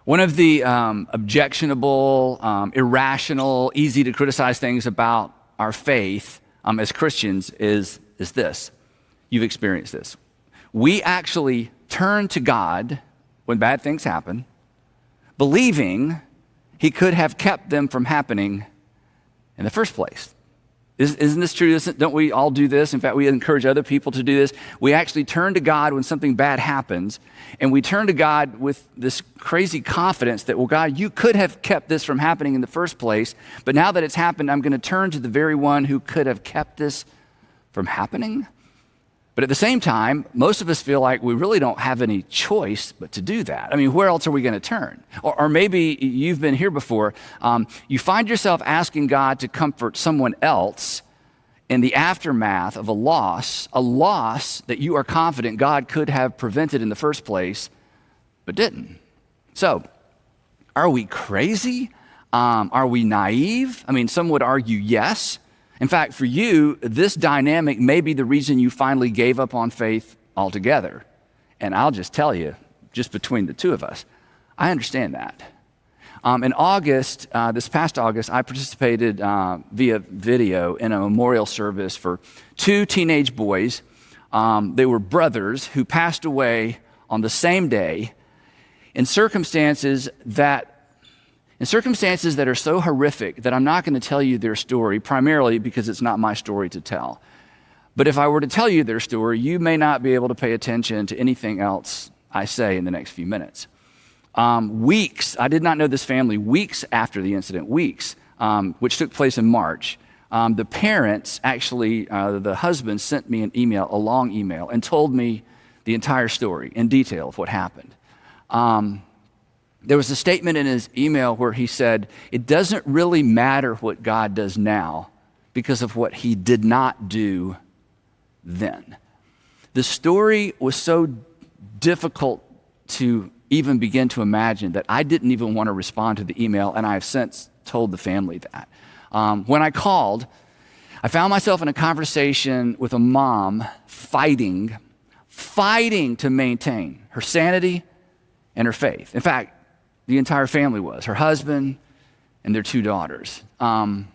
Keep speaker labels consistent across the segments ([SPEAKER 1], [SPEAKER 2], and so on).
[SPEAKER 1] One of the objectionable, irrational, easy to criticize things about our faith as Christians is this. You've experienced this. We actually turn to God when bad things happen, believing he could have kept them from happening in the first place. Isn't this true? Don't we all do this? In fact, we encourage other people to do this. We actually turn to God when something bad happens, and we turn to God with this crazy confidence that, well, God, you could have kept this from happening in the first place, but now that it's happened, I'm going to turn to the very one who could have kept this from happening. But at the same time, most of us feel like we really don't have any choice but to do that. I mean, where else are we going to turn? Or maybe you've been here before. You find yourself asking God to comfort someone else in the aftermath of a loss that you are confident God could have prevented in the first place, but didn't. So, are we crazy? Are we naive? I mean, some would argue yes. In fact, for you, this dynamic may be the reason you finally gave up on faith altogether. And I'll just tell you, just between the two of us, I understand that. In August, this past August, I participated via video in a memorial service for two teenage boys. They were brothers who passed away on the same day in circumstances that are so horrific that I'm not going to tell you their story, primarily because it's not my story to tell. But if I were to tell you their story, you may not be able to pay attention to anything else I say in the next few minutes. I did not know this family, weeks after the incident, which took place in March, the parents, actually, the husband sent me a long email, and told me the entire story in detail of what happened. There was a statement in his email where he said, it doesn't really matter what God does now because of what he did not do then. The story was so difficult to even begin to imagine that I didn't even want to respond to the email, and I have since told the family that. When I called, I found myself in a conversation with a mom fighting to maintain her sanity and her faith. In fact, the entire family was, her husband and their two daughters. And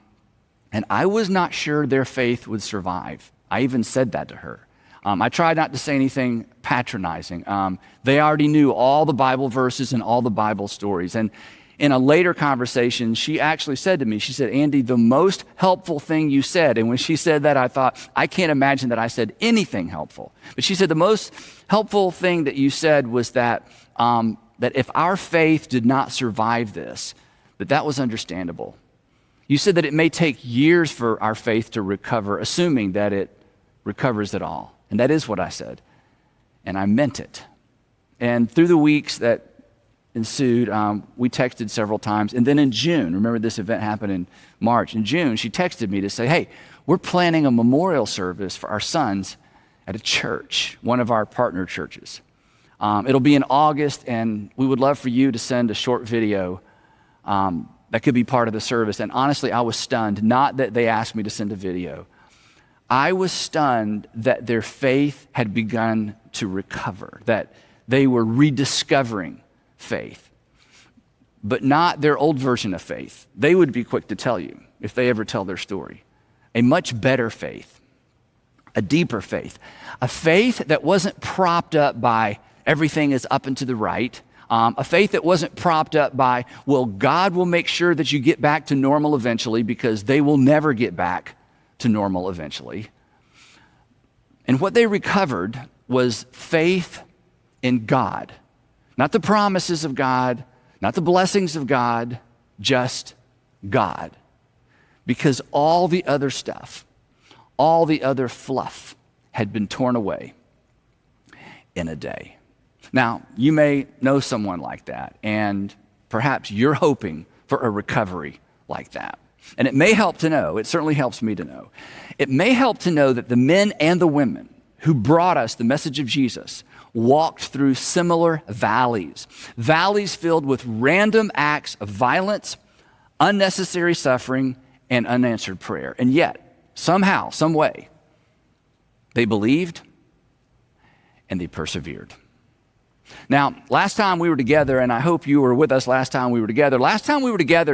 [SPEAKER 1] I was not sure their faith would survive. I even said that to her. I tried not to say anything patronizing. They already knew all the Bible verses and all the Bible stories. And in a later conversation, she actually said to me, she said, Andy, the most helpful thing you said, and when she said that, I thought, I can't imagine that I said anything helpful. But she said the most helpful thing that you said was that if our faith did not survive this, that was understandable. You said that it may take years for our faith to recover, assuming that it recovers at all. And that is what I said. And I meant it. And through the weeks that ensued, we texted several times. And then in June, remember this event happened in March. In June, she texted me to say, hey, we're planning a memorial service for our sons at a church, one of our partner churches. It'll be in August, and we would love for you to send a short video that could be part of the service. And honestly, I was stunned, not that they asked me to send a video. I was stunned that their faith had begun to recover, that they were rediscovering faith, but not their old version of faith. They would be quick to tell you if they ever tell their story. A much better faith, a deeper faith, a faith that wasn't propped up by everything is up and to the right. A faith that wasn't propped up by, well, God will make sure that you get back to normal eventually, because they will never get back to normal eventually. And what they recovered was faith in God. Not the promises of God, not the blessings of God, just God. Because all the other stuff, all the other fluff had been torn away in a day. Now, you may know someone like that, and perhaps you're hoping for a recovery like that. And it may help to know, it certainly helps me to know, it may help to know that the men and the women who brought us the message of Jesus walked through similar valleys filled with random acts of violence, unnecessary suffering, and unanswered prayer. And yet, somehow, some way, they believed and they persevered. Now, last time we were together, and I hope you were with us last time we were together,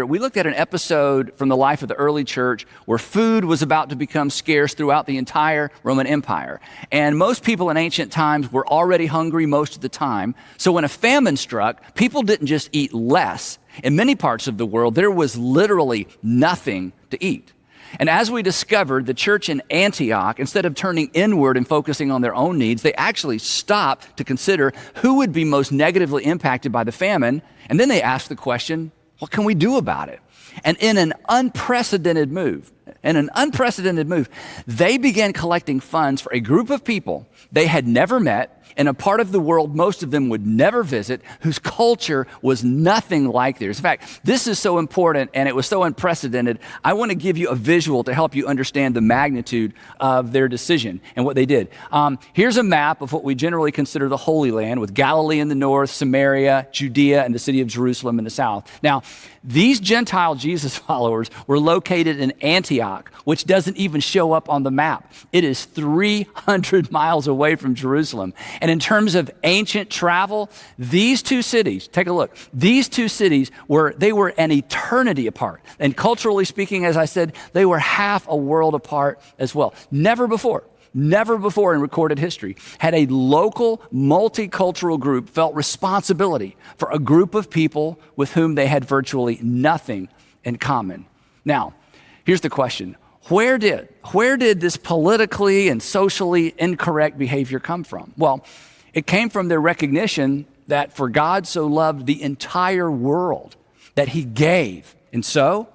[SPEAKER 1] we looked at an episode from the life of the early church where food was about to become scarce throughout the entire Roman Empire. And most people in ancient times were already hungry most of the time. So when a famine struck, people didn't just eat less. In many parts of the world, there was literally nothing to eat. And as we discovered, the church in Antioch, instead of turning inward and focusing on their own needs, they actually stopped to consider who would be most negatively impacted by the famine. And then they asked the question, what can we do about it? And in an unprecedented move, they began collecting funds for a group of people they had never met in a part of the world most of them would never visit, whose culture was nothing like theirs. In fact, this is so important and it was so unprecedented. I want to give you a visual to help you understand the magnitude of their decision and what they did. Here's a map of what we generally consider the Holy Land, with Galilee in the north, Samaria, Judea, and the city of Jerusalem in the south. Now, these Gentile Jesus followers were located in Antioch, which doesn't even show up on the map. It is 300 miles away from Jerusalem. And in terms of ancient travel, these two cities, take a look, these two cities were an eternity apart. And culturally speaking, as I said, they were half a world apart as well. Never before in recorded history had a local multicultural group felt responsibility for a group of people with whom they had virtually nothing in common. Now, here's the question. Where did this politically and socially incorrect behavior come from? Well, it came from their recognition that for God so loved the entire world that he gave. And so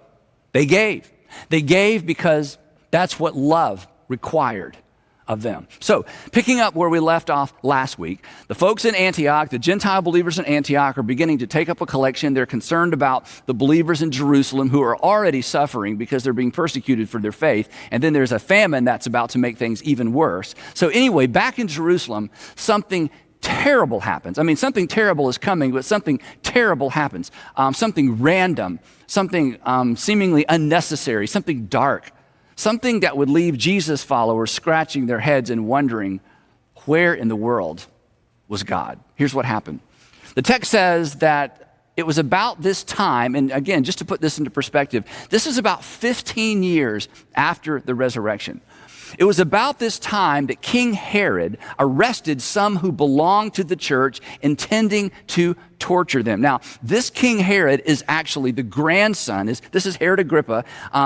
[SPEAKER 1] they gave. They gave because that's what love required of them. So, picking up where we left off last week, the folks in Antioch, the Gentile believers in Antioch, are beginning to take up a collection. They're concerned about the believers in Jerusalem who are already suffering because they're being persecuted for their faith. And then there's a famine that's about to make things even worse. So anyway, back in Jerusalem, something terrible happens. I mean, something terrible is coming, but something terrible happens. Something random, something seemingly unnecessary, something dark. Something that would leave Jesus followers scratching their heads and wondering, where in the world was God? Here's what happened. The text says that it was about this time, and again, just to put this into perspective, this is about 15 years after the resurrection. It was about this time that King Herod arrested some who belonged to the church, intending to torture them. Now, this King Herod is actually the grandson, this is Herod Agrippa,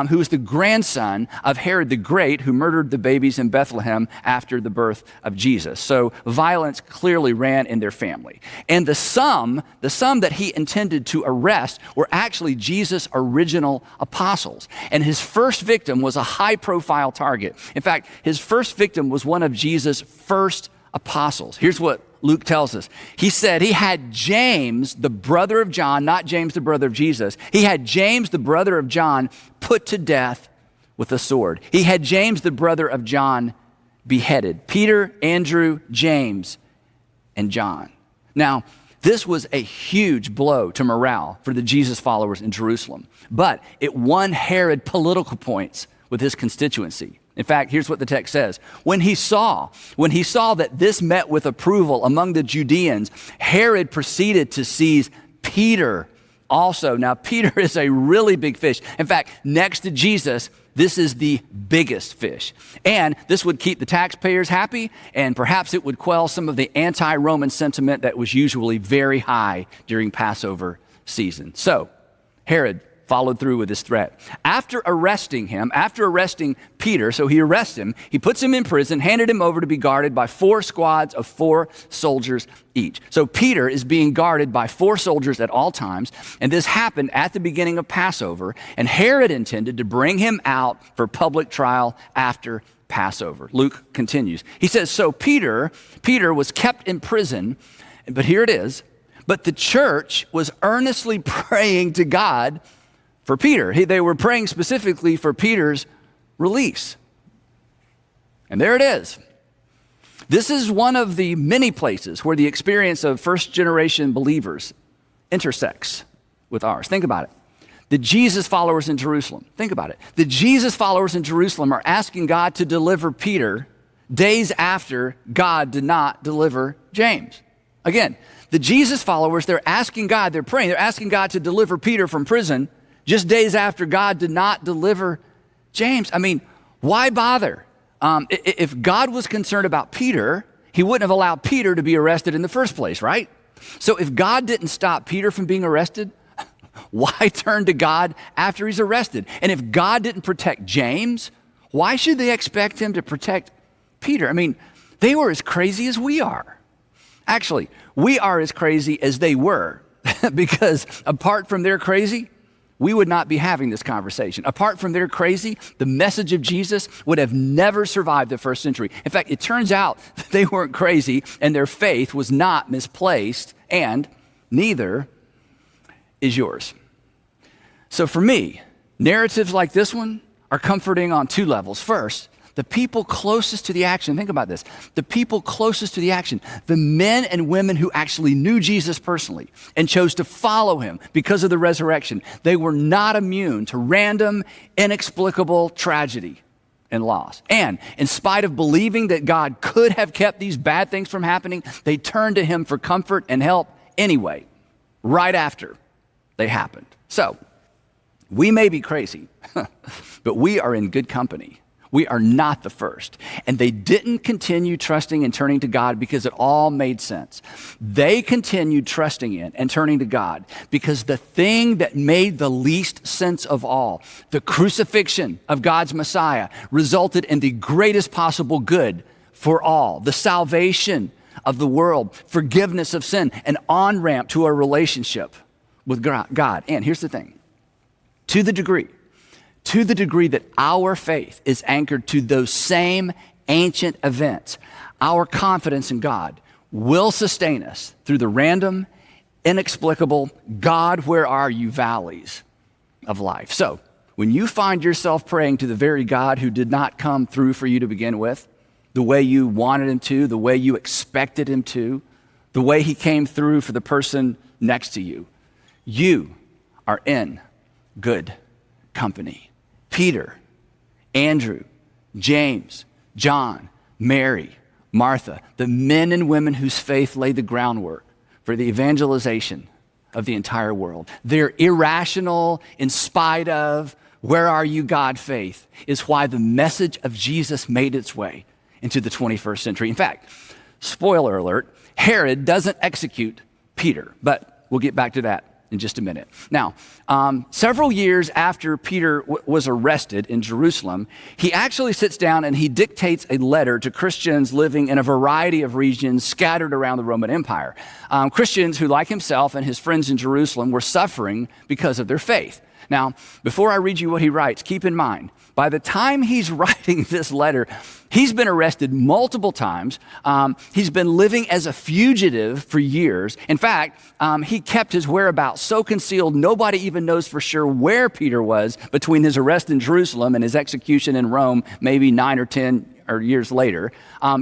[SPEAKER 1] who is the grandson of Herod the Great, who murdered the babies in Bethlehem after the birth of Jesus. So violence clearly ran in their family. And the sum that he intended to arrest were actually Jesus' original apostles. And his first victim was a high-profile target. In fact, his first victim was one of Jesus' first apostles. Here's what Luke tells us. He said he had James, the brother of John, not James, the brother of Jesus. He had James, the brother of John, put to death with a sword. He had James, the brother of John, beheaded. Peter, Andrew, James, and John. Now, this was a huge blow to morale for the Jesus followers in Jerusalem, but it won Herod political points with his constituency. In fact, here's what the text says. When he saw that this met with approval among the Judeans, Herod proceeded to seize Peter also. Now, Peter is a really big fish. In fact, next to Jesus, this is the biggest fish. And this would keep the taxpayers happy, and perhaps it would quell some of the anti-Roman sentiment that was usually very high during Passover season. So, Herod followed through with his threat. After arresting Peter, so he arrests him, he puts him in prison, handed him over to be guarded by 4 squads of 4 soldiers each. So Peter is being guarded by 4 soldiers at all times, and this happened at the beginning of Passover, and Herod intended to bring him out for public trial after Passover. Luke continues. He says, so Peter was kept in prison, but here it is, but the church was earnestly praying to God for Peter. They were praying specifically for Peter's release. And there it is. This is one of the many places where the experience of first-generation believers intersects with ours. Think about it. The Jesus followers in Jerusalem. Think about it. The Jesus followers in Jerusalem are asking God to deliver Peter days after God did not deliver James. Again, the Jesus followers, they're asking God, they're praying, they're asking God to deliver Peter from prison just days after God did not deliver James. I mean, why bother? If God was concerned about Peter, he wouldn't have allowed Peter to be arrested in the first place, right? So if God didn't stop Peter from being arrested, why turn to God after he's arrested? And if God didn't protect James, why should they expect him to protect Peter? I mean, they were as crazy as we are. Actually, we are as crazy as they were because apart from their crazy, we would not be having this conversation. Apart from their crazy, the message of Jesus would have never survived the first century. In fact, it turns out that they weren't crazy and their faith was not misplaced, and neither is yours. So for me, narratives like this one are comforting on two levels. First, the people closest to the action, think about this, the people closest to the action, the men and women who actually knew Jesus personally and chose to follow him because of the resurrection, they were not immune to random, inexplicable tragedy and loss. And in spite of believing that God could have kept these bad things from happening, they turned to him for comfort and help anyway, right after they happened. So, we may be crazy, but we are in good company. We are not the first. And they didn't continue trusting and turning to God because it all made sense. They continued trusting in and turning to God because the thing that made the least sense of all, the crucifixion of God's Messiah, resulted in the greatest possible good for all, the salvation of the world, forgiveness of sin, an on-ramp to a relationship with God. And here's the thing, to the degree that our faith is anchored to those same ancient events, our confidence in God will sustain us through the random, inexplicable, God, where are you valleys of life. So when you find yourself praying to the very God who did not come through for you to begin with, the way you wanted him to, the way you expected him to, the way he came through for the person next to you, you are in good company. Peter, Andrew, James, John, Mary, Martha, the men and women whose faith laid the groundwork for the evangelization of the entire world. Their irrational, in spite of, where are you, God faith is why the message of Jesus made its way into the 21st century. In fact, spoiler alert, Herod doesn't execute Peter, but we'll get back to that in just a minute. Now, several years after Peter was arrested in Jerusalem, he actually sits down and he dictates a letter to Christians living in a variety of regions scattered around the Roman Empire. Christians who, like himself and his friends in Jerusalem, were suffering because of their faith. Now, before I read you what he writes, keep in mind, by the time he's writing this letter, he's been arrested multiple times. He's been living as a fugitive for years. In fact, he kept his whereabouts so concealed, nobody even knows for sure where Peter was between his arrest in Jerusalem and his execution in Rome, maybe 9 or 10 years later.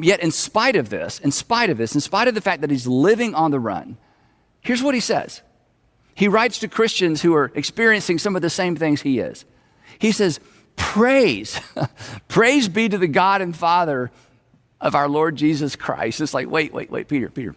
[SPEAKER 1] Yet in spite of the fact that he's living on the run, here's what he says. He writes to Christians who are experiencing some of the same things he is. He says, praise be to the God and Father of our Lord Jesus Christ. It's like, wait, Peter.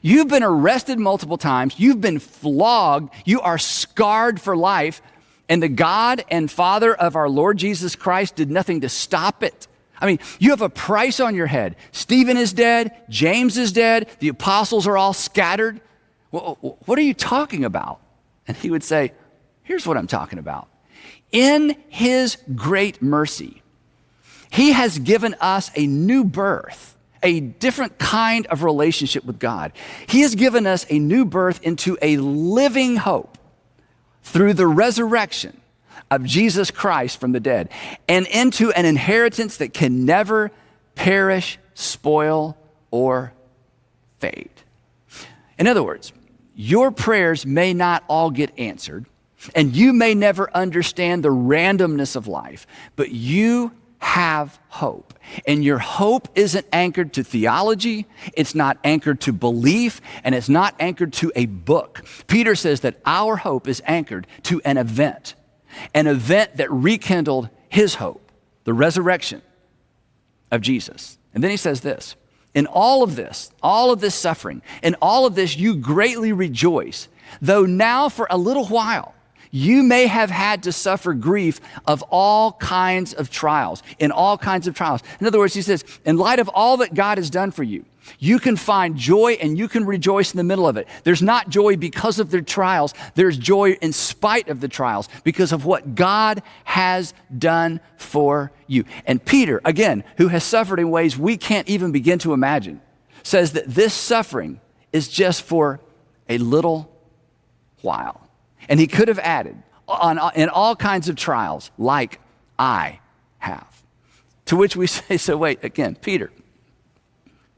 [SPEAKER 1] You've been arrested multiple times. You've been flogged. You are scarred for life. And the God and Father of our Lord Jesus Christ did nothing to stop it. I mean, you have a price on your head. Stephen is dead. James is dead. The apostles are all scattered. What are you talking about? And he would say, here's what I'm talking about. In his great mercy, he has given us a new birth, a different kind of relationship with God. He has given us a new birth into a living hope through the resurrection of Jesus Christ from the dead, and into an inheritance that can never perish, spoil, or fade. In other words, your prayers may not all get answered, and you may never understand the randomness of life, but you have hope. And your hope isn't anchored to theology, it's not anchored to belief, and it's not anchored to a book. Peter says that our hope is anchored to an event that rekindled his hope, the resurrection of Jesus. And then he says this, In all of this suffering, in all of this, you greatly rejoice, though now for a little while, you may have had to suffer grief of all kinds of trials, in all kinds of trials. In other words, he says, in light of all that God has done for you, you can find joy and you can rejoice in the middle of it. There's not joy because of the trials. There's joy in spite of the trials because of what God has done for you. And Peter, again, who has suffered in ways we can't even begin to imagine, says that this suffering is just for a little while. And he could have added, in all kinds of trials, like I have. To which we say, so wait, again, Peter,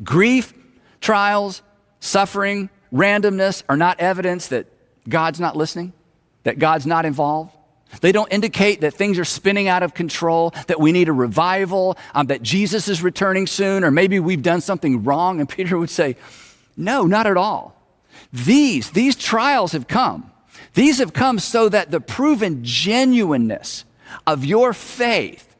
[SPEAKER 1] grief, trials, suffering, randomness are not evidence that God's not listening, that God's not involved. They don't indicate that things are spinning out of control, that we need a revival, that Jesus is returning soon, or maybe we've done something wrong. And Peter would say, no, not at all. These trials have come. These have come so that the proven genuineness of your faith,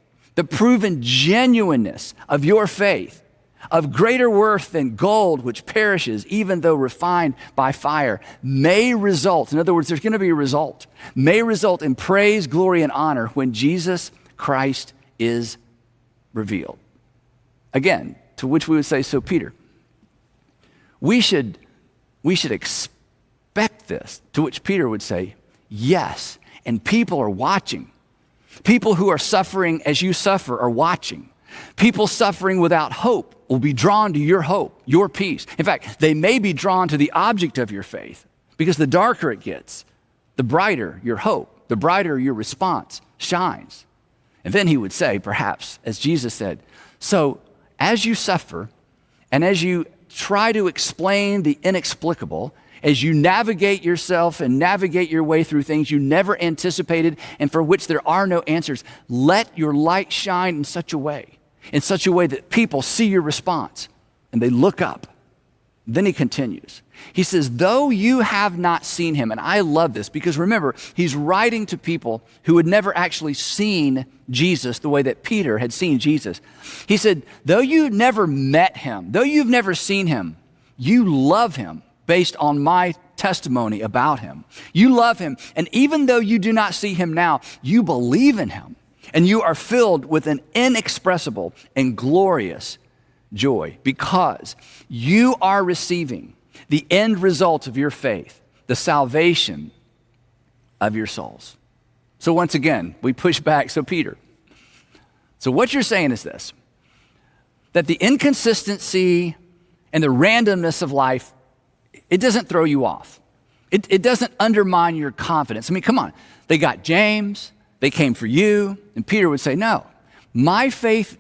[SPEAKER 1] of greater worth than gold, which perishes, even though refined by fire, may result, in other words, there's going to be a result, may result in praise, glory, and honor when Jesus Christ is revealed. Again, to which we would say, so Peter, we should expect this, to which Peter would say, yes, and people are watching. People who are suffering as you suffer are watching. People suffering without hope will be drawn to your hope, your peace. In fact, they may be drawn to the object of your faith because the darker it gets, the brighter your hope, the brighter your response shines. And then he would say, perhaps, as Jesus said, so as you suffer and as you try to explain the inexplicable, as you navigate yourself and navigate your way through things you never anticipated and for which there are no answers, let your light shine in such a way that people see your response and they look up. Then he continues. He says, though you have not seen him, and I love this because remember, he's writing to people who had never actually seen Jesus the way that Peter had seen Jesus. He said, though you never met him, though you've never seen him, you love him based on my testimony about him. You love him, and even though you do not see him now, you believe in him, and you are filled with an inexpressible and glorious joy because you are receiving the end result of your faith, the salvation of your souls. So once again, we push back. So Peter, so what you're saying is this, that the inconsistency and the randomness of life, it doesn't throw you off. It doesn't undermine your confidence. I mean, come on. They got James, they came for you, and Peter would say, no, my faith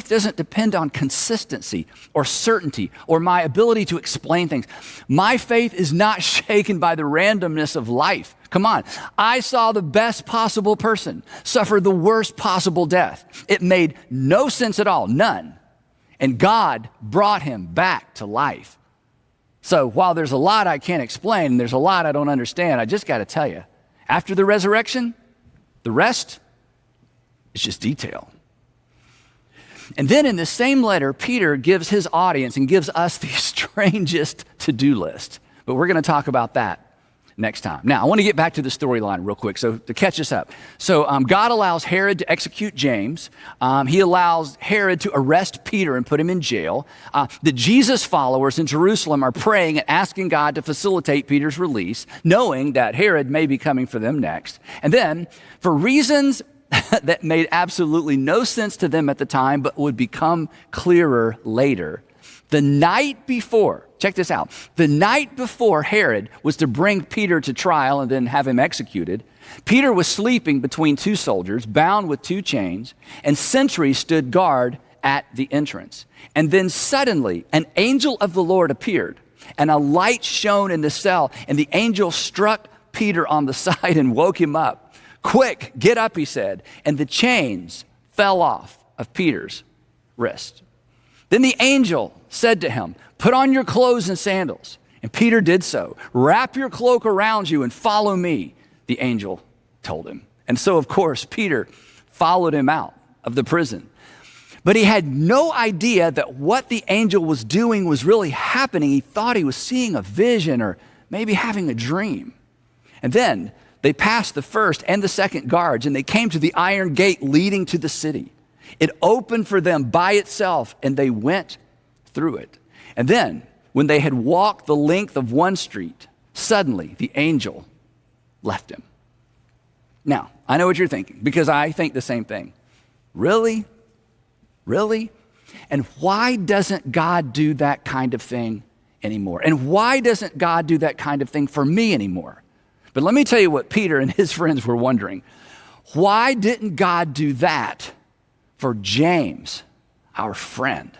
[SPEAKER 1] doesn't depend on consistency or certainty or my ability to explain things. My faith is not shaken by the randomness of life. Come on. I saw the best possible person suffer the worst possible death. It made no sense at all, none. And God brought him back to life. So while there's a lot I can't explain, and there's a lot I don't understand, I just got to tell you, after the resurrection, the rest is just detail. And then in the same letter, Peter gives his audience and gives us the strangest to-do list. But we're going to talk about that next time. Now, I want to get back to the storyline real quick, so to catch us up. So God allows Herod to execute James. He allows Herod to arrest Peter and put him in jail. The Jesus followers in Jerusalem are praying and asking God to facilitate Peter's release, knowing that Herod may be coming for them next. And then, for reasons that made absolutely no sense to them at the time, but would become clearer later, the night before, check this out, the night before Herod was to bring Peter to trial and then have him executed, Peter was sleeping between two soldiers, bound with two chains, and sentries stood guard at the entrance. And then suddenly an angel of the Lord appeared, and a light shone in the cell, and the angel struck Peter on the side and woke him up. Quick, get up, he said, and the chains fell off of Peter's wrist. Then the angel said to him, put on your clothes and sandals. And Peter did so. Wrap your cloak around you and follow me, the angel told him. And so, of course, Peter followed him out of the prison. But he had no idea that what the angel was doing was really happening. He thought he was seeing a vision or maybe having a dream. And then they passed the first and the second guards, and they came to the iron gate leading to the city. It opened for them by itself, and they went through it. And then, when they had walked the length of one street, suddenly the angel left him. Now, I know what you're thinking, because I think the same thing. Really? Really? And why doesn't God do that kind of thing anymore? And why doesn't God do that kind of thing for me anymore? But let me tell you what Peter and his friends were wondering. Why didn't God do that for James, our friend?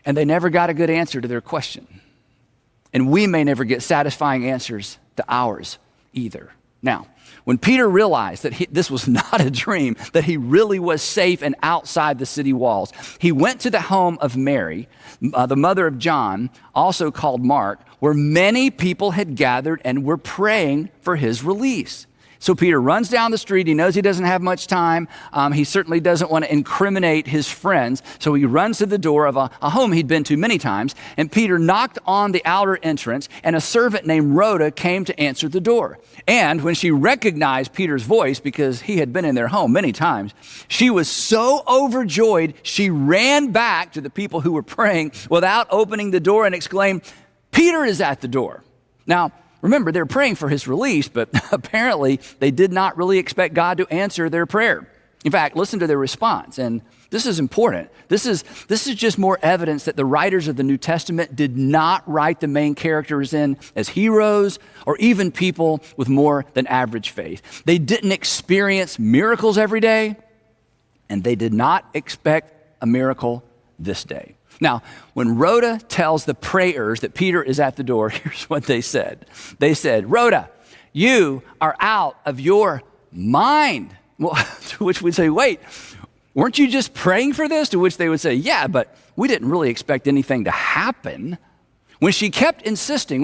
[SPEAKER 1] And they never got a good answer to their question. And we may never get satisfying answers to ours either. Now, when Peter realized that this was not a dream, that he really was safe and outside the city walls, he went to the home of Mary, the mother of John, also called Mark, where many people had gathered and were praying for his release. So Peter runs down the street. He knows he doesn't have much time. He certainly doesn't want to incriminate his friends. So he runs to the door of a home he'd been to many times. And Peter knocked on the outer entrance, and a servant named Rhoda came to answer the door. And when she recognized Peter's voice, because he had been in their home many times, she was so overjoyed, she ran back to the people who were praying without opening the door and exclaimed, "Peter is at the door." Now, remember, they're praying for his release, but apparently they did not really expect God to answer their prayer. In fact, listen to their response. And this is important. This is just more evidence that the writers of the New Testament did not write the main characters in as heroes or even people with more than average faith. They didn't experience miracles every day, and they did not expect a miracle this day. Now, when Rhoda tells the prayers that Peter is at the door, here's what they said. They said, "Rhoda, you are out of your mind." Well, to which we'd say, "Wait, weren't you just praying for this?" To which they would say, "Yeah, but we didn't really expect anything to happen." When she kept insisting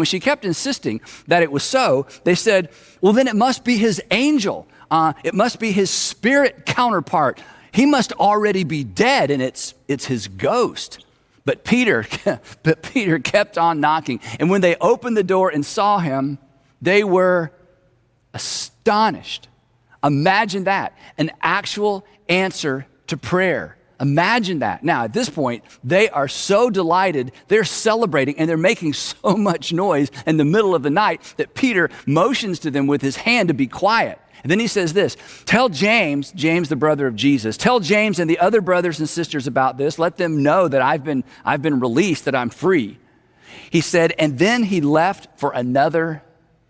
[SPEAKER 1] that it was so, they said, "Well, then it must be his angel. It must be his spirit counterpart. He must already be dead, and it's his ghost." But Peter kept on knocking. And when they opened the door and saw him, they were astonished. Imagine that, an actual answer to prayer. Imagine that. Now, at this point, they are so delighted, they're celebrating, and they're making so much noise in the middle of the night that Peter motions to them with his hand to be quiet. And then he says this, "Tell James, the brother of Jesus, tell James and the other brothers and sisters about this. Let them know that I've been released, that I'm free." He said, and then he left for another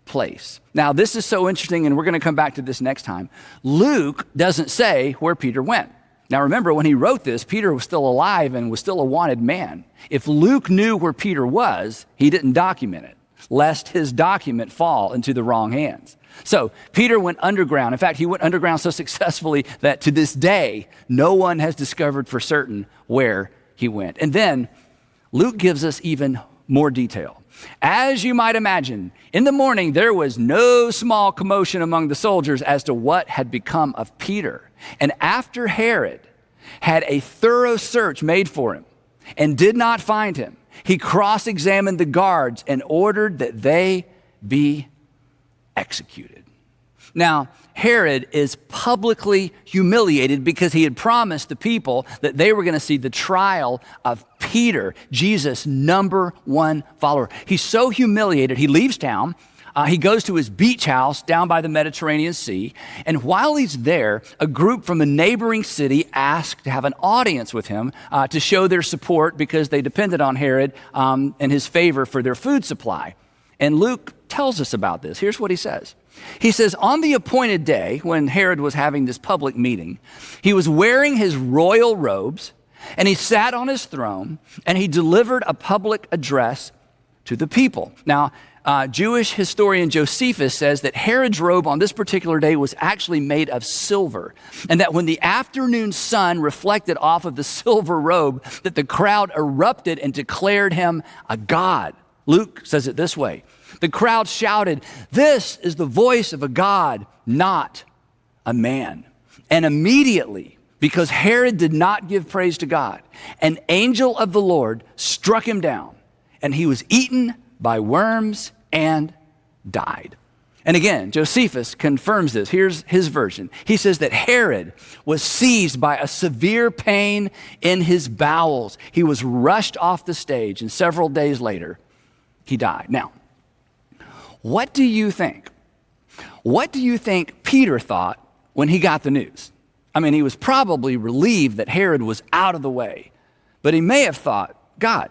[SPEAKER 1] place. Now, this is so interesting, and we're going to come back to this next time. Luke doesn't say where Peter went. Now, remember, when he wrote this, Peter was still alive and was still a wanted man. If Luke knew where Peter was, he didn't document it, lest his document fall into the wrong hands. So Peter went underground. In fact, he went underground so successfully that to this day, no one has discovered for certain where he went. And then Luke gives us even more detail. As you might imagine, in the morning, there was no small commotion among the soldiers as to what had become of Peter. And after Herod had a thorough search made for him and did not find him, he cross-examined the guards and ordered that they be executed. Now, Herod is publicly humiliated because he had promised the people that they were going to see the trial of Peter, Jesus' number one follower. He's so humiliated, he leaves town. He goes to his beach house down by the Mediterranean Sea. And while he's there, a group from a neighboring city asked to have an audience with him to show their support because they depended on Herod and his favor for their food supply. And Luke tells us about this. Here's what he says. He says, on the appointed day when Herod was having this public meeting, he was wearing his royal robes, and he sat on his throne, and he delivered a public address to the people. Now, Jewish historian Josephus says that Herod's robe on this particular day was actually made of silver, and that when the afternoon sun reflected off of the silver robe, that the crowd erupted and declared him a god. Luke says it this way. The crowd shouted, "This is the voice of a god, not a man." And immediately because Herod did not give praise to God, an angel of the Lord struck him down, and he was eaten by worms and died. And again, Josephus confirms this. Here's his version. He says that Herod was seized by a severe pain in his bowels. He was rushed off the stage, and several days later, he died. Now, what do you think? What do you think Peter thought when he got the news? I mean, he was probably relieved that Herod was out of the way, but he may have thought, God,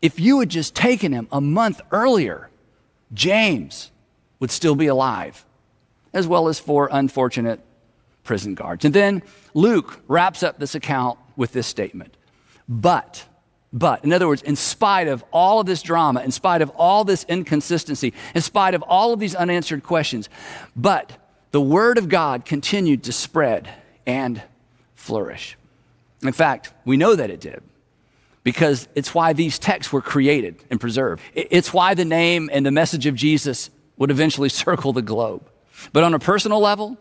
[SPEAKER 1] if you had just taken him a month earlier, James would still be alive, as well as 4 unfortunate prison guards. And then Luke wraps up this account with this statement. But, in other words, in spite of all of this drama, in spite of all this inconsistency, in spite of all of these unanswered questions, but the word of God continued to spread and flourish. In fact, we know that it did, because it's why these texts were created and preserved. It's why the name and the message of Jesus would eventually circle the globe. But on a personal level,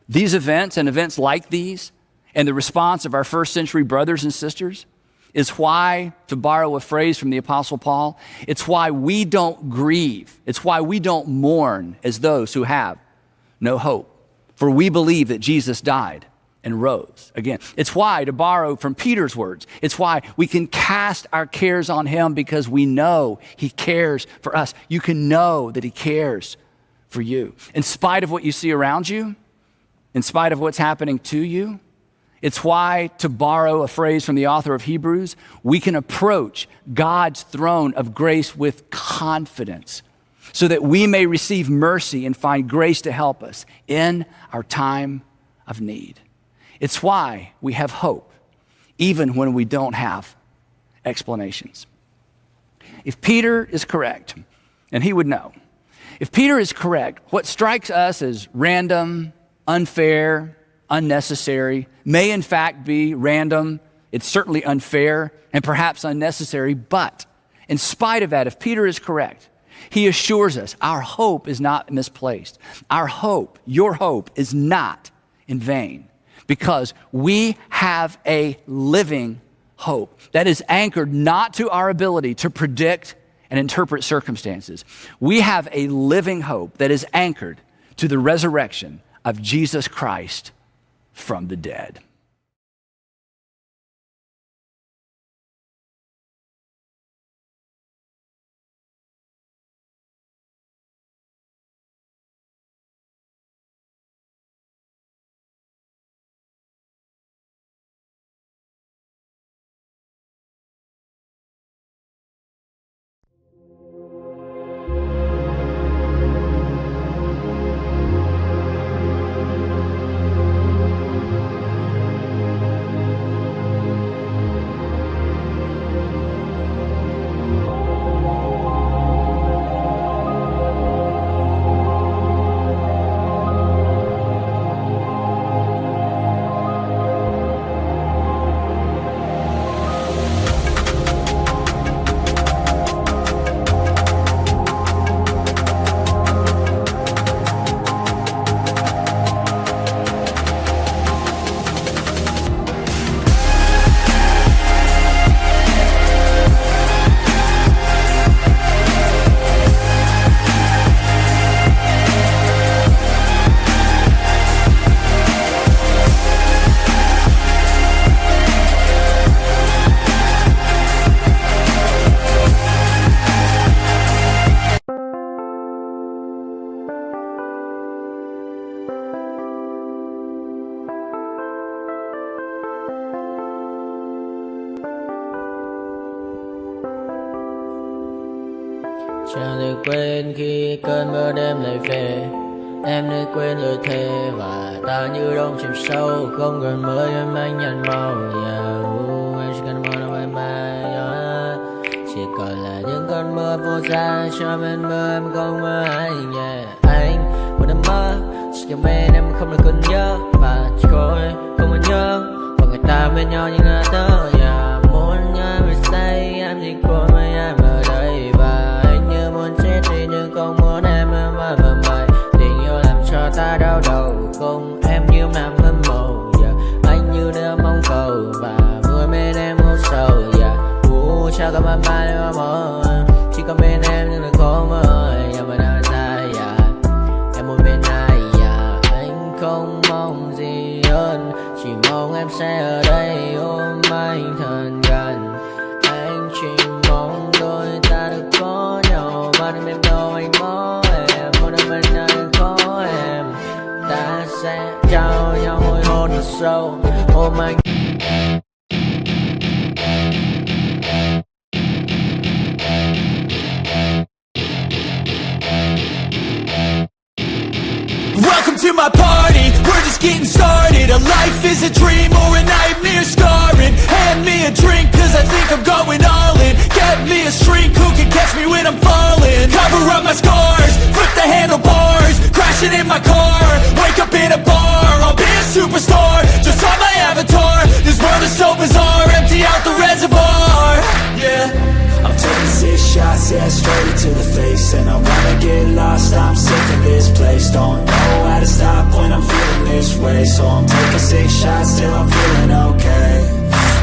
[SPEAKER 1] these events and events like these and the response of our first century brothers and sisters is why, to borrow a phrase from the Apostle Paul, it's why we don't grieve. It's why we don't mourn as those who have no hope. For we believe that Jesus died and rose again. It's why, to borrow from Peter's words, it's why we can cast our cares on him, because we know he cares for us. You can know that he cares for you. In spite of what you see around you, in spite of what's happening to you, it's why, to borrow a phrase from the author of Hebrews, we can approach God's throne of grace with confidence, so that we may receive mercy and find grace to help us in our time of need. It's why we have hope, even when we don't have explanations. If Peter is correct, and he would know, if Peter is correct, what strikes us as random, unfair, unnecessary may in fact be random. It's certainly unfair and perhaps unnecessary, but in spite of that, if Peter is correct, he assures us our hope is not misplaced. Our hope, your hope, is not in vain, because we have a living hope that is anchored not to our ability to predict and interpret circumstances. We have a living hope that is anchored to the resurrection of Jesus Christ from the dead.
[SPEAKER 2] Chẳng được quên khi cơn mưa đêm lại về. Em đã quên lời thề và ta như đông chìm sâu. Không còn mơ em anh nhạt màu. Em chỉ cần mơ đâu bye bye. Chỉ còn là những con mưa vô giá. Cho bên mơ em không mơ anh. Anh một đêm mơ chỉ cần bên em không được còn nhớ. Và chỉ có em không còn nhớ. Và người ta bên nhau như ngã tớ. Muốn nhớ về say em chỉ có mấy em ở đây. Và anh như muốn chết đi nhưng không muốn em mơ mày. Tình yêu làm cho ta đau đầu. Không em như nằm mơ mộng. Anh như đêm sâu. Oh my.
[SPEAKER 3] Welcome to my party, we're just getting started. A life is a dream or a nightmare scarring. Hand me a drink cause I think I'm going all in. Get me a shrink who can catch me when I'm falling. Cover up my scars, flip the handlebars. Crashing in my car, wake up in a bar. I'll be a superstar, just on my avatar. This world is so bizarre, empty out the reservoir. Yeah, I'm taking 6 shots, yeah, straight to the face. And I wanna get lost, I'm sick of this place. Don't know how to stop when I'm feeling this way. So I'm taking 6 shots till I'm feeling okay.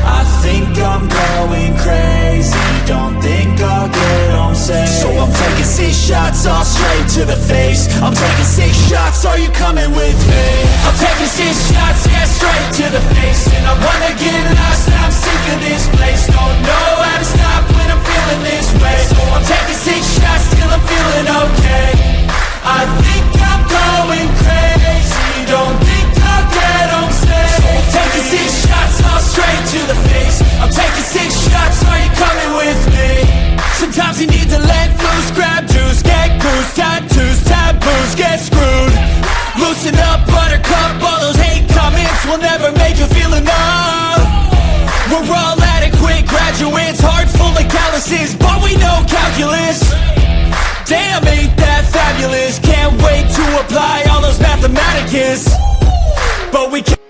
[SPEAKER 3] I think I'm going crazy, don't think I'll get home safe. So I'm taking 6 shots, all straight to the face. I'm taking 6 shots, are you coming with me? I'm taking 6 shots, yeah, straight to the face. And I wanna get lost, I'm sick of this place. Don't know how to stop when I'm feeling this way. So I'm taking 6 shots till I'm feeling okay. I think I'm going crazy, don't think I'll get home safe. So I'm taking 6 shots, all straight to the face. I'm taking 6 shots, are you coming with me? Sometimes you need to let loose, grab juice, get goose, tattoos, taboos, get screwed. Loosen up, buttercup, all those hate comments will never make you feel enough. We're all adequate graduates, heart full of calluses, but we know calculus. Damn, ain't that fabulous? Can't wait to apply all those mathematicus. But we can't.